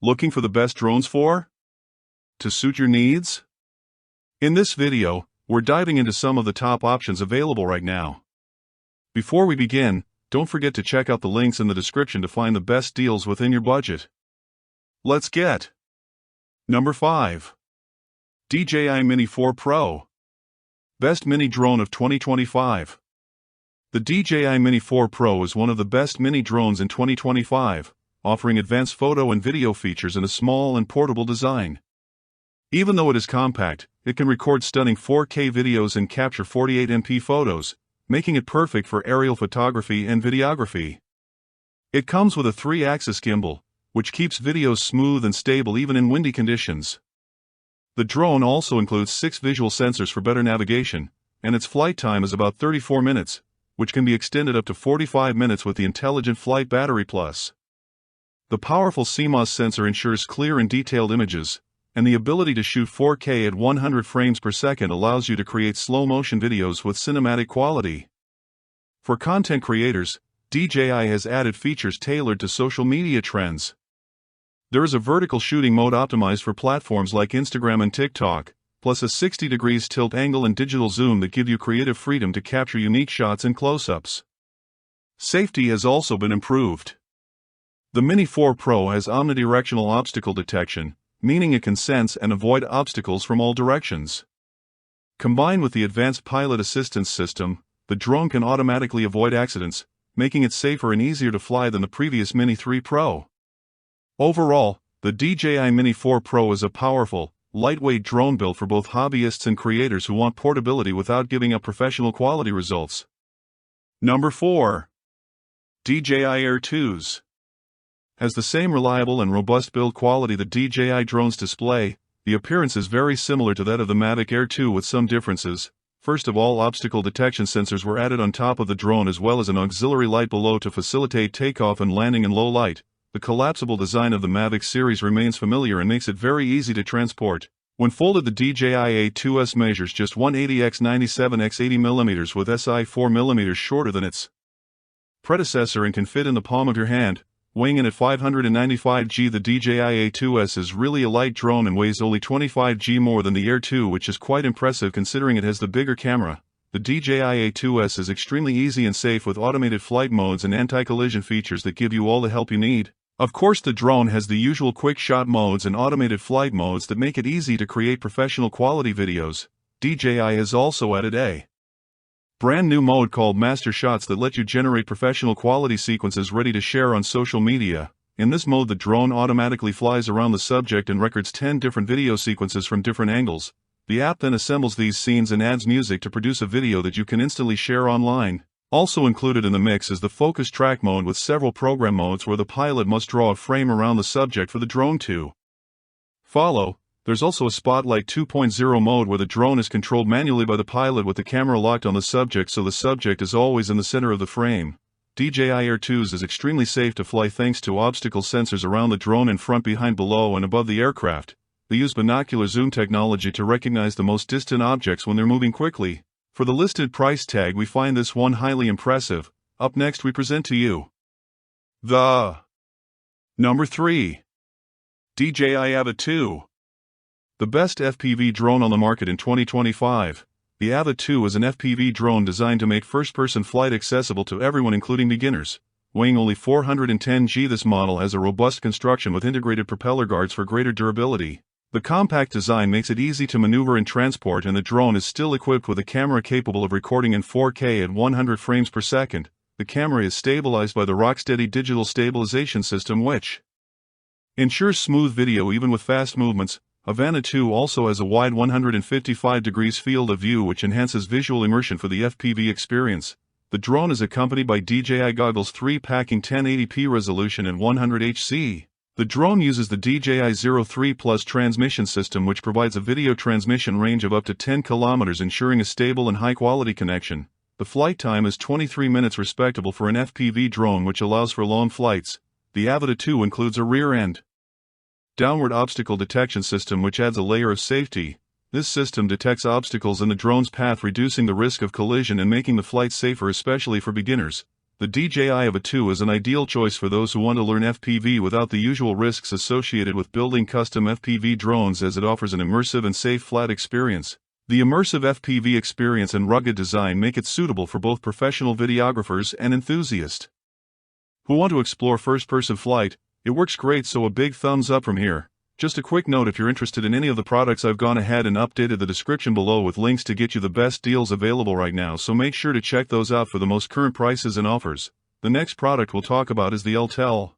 Looking for the best drones to suit your needs? In this video, we're diving into some of the top options available right now. Before we begin, don't forget to check out the links in the description to find the best deals within your budget. Let's get Number 5. DJI Mini 4 Pro. Best Mini Drone of 2025. The DJI Mini 4 Pro is one of the best mini drones in 2025, offering advanced photo and video features in a small and portable design. Even though it is compact, it can record stunning 4K videos and capture 48MP photos, making it perfect for aerial photography and videography. It comes with a 3-axis gimbal, which keeps videos smooth and stable even in windy conditions. The drone also includes 6 visual sensors for better navigation, and its flight time is about 34 minutes, which can be extended up to 45 minutes with the Intelligent Flight Battery Plus. The powerful CMOS sensor ensures clear and detailed images, and the ability to shoot 4K at 100 frames per second allows you to create slow-motion videos with cinematic quality. For content creators, DJI has added features tailored to social media trends. There is a vertical shooting mode optimized for platforms like Instagram and TikTok, plus a 60 degrees tilt angle and digital zoom that give you creative freedom to capture unique shots and close-ups. Safety has also been improved. The Mini 4 Pro has omnidirectional obstacle detection, meaning it can sense and avoid obstacles from all directions. Combined with the advanced pilot assistance system, the drone can automatically avoid accidents, making it safer and easier to fly than the previous Mini 3 Pro. Overall, the DJI Mini 4 Pro is a powerful, lightweight drone built for both hobbyists and creators who want portability without giving up professional quality results. Number 4. DJI Air 2s. Has the same reliable and robust build quality that DJI drones display, the appearance is very similar to that of the Mavic Air 2 with some differences. First of all, obstacle detection sensors were added on top of the drone as well as an auxiliary light below to facilitate takeoff and landing in low light. The collapsible design of the Mavic series remains familiar and makes it very easy to transport. When folded, the DJI A2S measures just 180x97x80mm with SI 4mm shorter than its predecessor and can fit in the palm of your hand. Weighing in at 595 g, the DJI A2S is really a light drone and weighs only 25 g more than the Air 2, which is quite impressive considering it has the bigger camera. The DJI A2S is extremely easy and safe with automated flight modes and anti-collision features that give you all the help you need. Of course, the drone has the usual quick shot modes and automated flight modes that make it easy to create professional quality videos. DJI has also added a brand new mode called Master Shots that let you generate professional quality sequences ready to share on social media. In this mode, the drone automatically flies around the subject and records 10 different video sequences from different angles. The app then assembles these scenes and adds music to produce a video that you can instantly share online. Also included in the mix is the focus track mode with several program modes where the pilot must draw a frame around the subject for the drone to follow. There's also a Spotlight 2.0 mode where the drone is controlled manually by the pilot with the camera locked on the subject so the subject is always in the center of the frame. DJI Air 2s is extremely safe to fly thanks to obstacle sensors around the drone in front, behind, below, and above the aircraft. They use binocular zoom technology to recognize the most distant objects when they're moving quickly. For the listed price tag, we find this one highly impressive. Up next, we present to you the Number 3. DJI Avat 2. The best FPV drone on the market in 2025. The Avat 2 is an FPV drone designed to make first-person flight accessible to everyone, including beginners. Weighing only 410 g, this model has a robust construction with integrated propeller guards for greater durability. The compact design makes it easy to maneuver and transport, and the drone is still equipped with a camera capable of recording in 4K at 100 frames per second. The camera is stabilized by the Rocksteady digital stabilization system, which ensures smooth video even with fast movements. Avat 2 also has a wide 155 degrees field of view which enhances visual immersion for the FPV experience. The drone is accompanied by DJI goggles 3 packing 1080p resolution and 100Hz. The drone uses the DJI 03 Plus transmission system, which provides a video transmission range of up to 10 kilometers, ensuring a stable and high-quality connection. The flight time is 23 minutes, respectable for an FPV drone, which allows for long flights. The Avat 2 includes a rear-end downward obstacle detection system, which adds a layer of safety. This system detects obstacles in the drone's path, reducing the risk of collision and making the flight safer, especially for beginners. the DJI Avat 2 is an ideal choice for those who want to learn FPV without the usual risks associated with building custom FPV drones, as it offers an immersive and safe flight experience. The immersive FPV experience and rugged design make it suitable for both professional videographers and enthusiasts who want to explore first-person flight. It works great, so a big thumbs up from here. Just a quick note, if you're interested in any of the products, I've gone ahead and updated the description below with links to get you the best deals available right now, so make sure to check those out for the most current prices and offers. The next product we'll talk about is the Autel.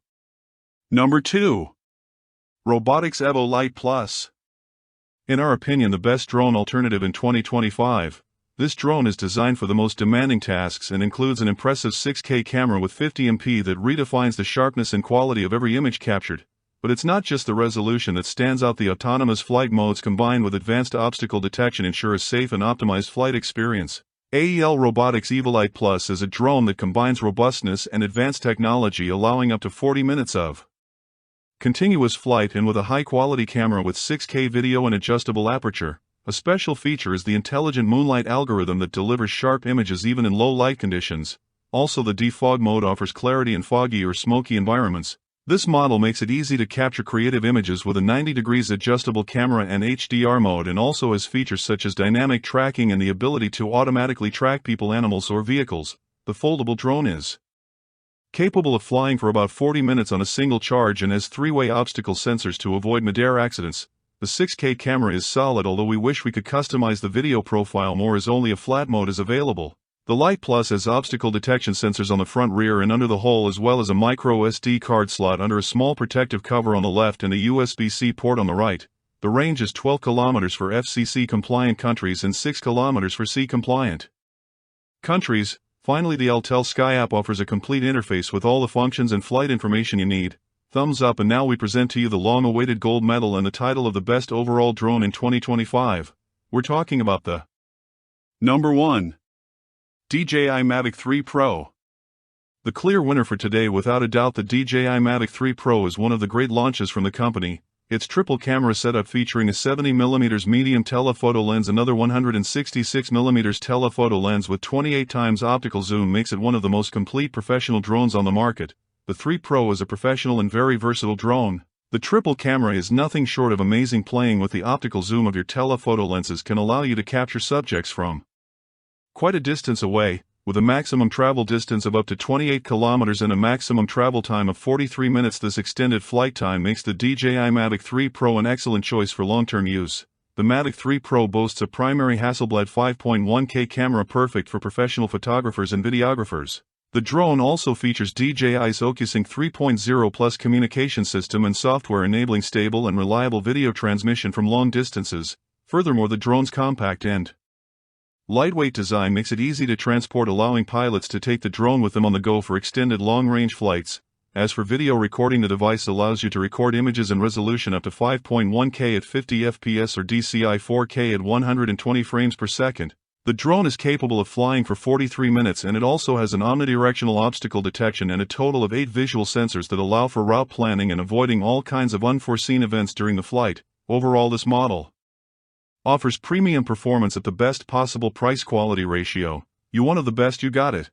Number 2. Robotics Evo Lite Plus. In our opinion, the best drone alternative in 2025. This drone is designed for the most demanding tasks and includes an impressive 6K camera with 50MP that redefines the sharpness and quality of every image captured. But it's not just the resolution that stands out. The autonomous flight modes combined with advanced obstacle detection ensure a safe and optimized flight experience. AEL Robotics Evo Lite Plus is a drone that combines robustness and advanced technology, allowing up to 40 minutes of continuous flight, and with a high-quality camera with 6K video and adjustable aperture. A special feature is the intelligent moonlight algorithm that delivers sharp images even in low light conditions. Also, the defog mode offers clarity in foggy or smoky environments. This model makes it easy to capture creative images with a 90 degrees adjustable camera and HDR mode, and also has features such as dynamic tracking and the ability to automatically track people, animals, or vehicles. The foldable drone is capable of flying for about 40 minutes on a single charge and has 3-way obstacle sensors to avoid mid-air accidents. The 6K camera is solid, although we wish we could customize the video profile more, as only a flat mode is available. The Lite Plus has obstacle detection sensors on the front, rear, and under the hull, as well as a micro SD card slot under a small protective cover on the left and a USB-C port on the right. The range is 12 kilometers for FCC-compliant countries and 6 kilometers for C-compliant countries. Finally, the Autel Sky app offers a complete interface with all the functions and flight information you need. Thumbs up, and now we present to you the long-awaited gold medal and the title of the best overall drone in 2025. We're talking about the Number 1. DJI Mavic 3 Pro. The clear winner for today, without a doubt, the DJI Mavic 3 Pro is one of the great launches from the company. Its triple camera setup, featuring a 70mm medium telephoto lens, another 166mm telephoto lens with 28x optical zoom, makes it one of the most complete professional drones on the market. The 3 Pro is a professional and very versatile drone. The triple camera is nothing short of amazing. Playing with the optical zoom of your telephoto lenses can allow you to capture subjects from quite a distance away, with a maximum travel distance of up to 28 kilometers and a maximum travel time of 43 minutes. This extended flight time makes the DJI Mavic 3 Pro an excellent choice for long-term use. The Mavic 3 Pro boasts a primary Hasselblad 5.1K camera, perfect for professional photographers and videographers. The drone also features DJI's OcuSync 3.0 Plus communication system and software, enabling stable and reliable video transmission from long distances. Furthermore, the drone's compact and lightweight design makes it easy to transport, allowing pilots to take the drone with them on the go for extended long-range flights. As for video recording, the device allows you to record images in resolution up to 5.1K at 50 FPS or DCI 4K at 120 frames per second. The drone is capable of flying for 43 minutes, and it also has an omnidirectional obstacle detection and a total of 8 visual sensors that allow for route planning and avoiding all kinds of unforeseen events during the flight. Overall, this model offers premium performance at the best possible price-quality ratio. You wanted the best, you got it.